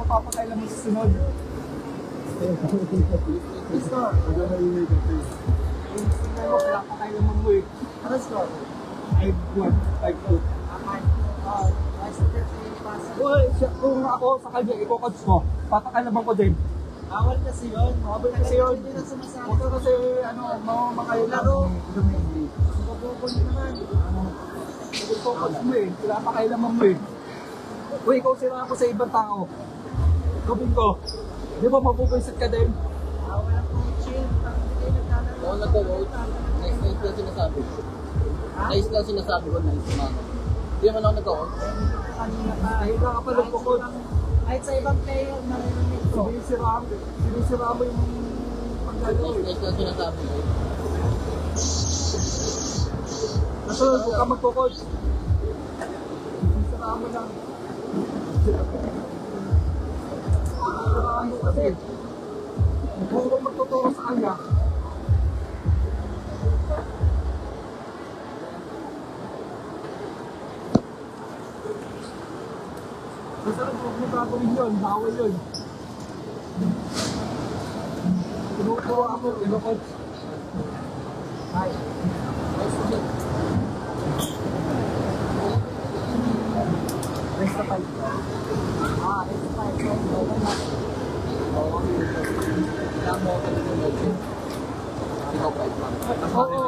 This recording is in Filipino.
papakailan mo sa sunod. Gusto. Huwag na maingay kasi. Hindi mo, pinapakailan mo eh. Ano score? 5-1, 5-2. Kung ako sa kanya, iko-coach mo, papakailaman ko din. Bawal kasi yun. Bawal kasi yun. Hindi na sumasabi. Huwag ka kasi, mga laro. Pagkukul naman. Iko-coach mo eh, pinapakailaman mo eh. Uy, ikaw sila ako sa ibang tao. Gawin ko. Di ba mabubuisit ka din? Walang coaching. Hindi naglalaro. Oo, nagko-coach. Nice lang sinasabi ko. Nice lang sinasabi ko, nice man. Hindi naman ako nagko-coach. Kanina pa. Nahila ka pa nagpo-coach. Kahit sa ibang player, maririnig ko. Sinisira mo yung paglalaro eh. Nice lang sinasabi ko. Nasunod, huwag ka magpo-coach. Sinisira mo lang. Sinisira mo kasi. Kung huwag magtuturo sa kanya, masarap huwag mo gagawin yun, bawal yun. Tinuturo ako, ino-coach. Hi. Rest na 5. It's fine. Kailangan mo ako ng coach. Ikaw pa ito. Oo.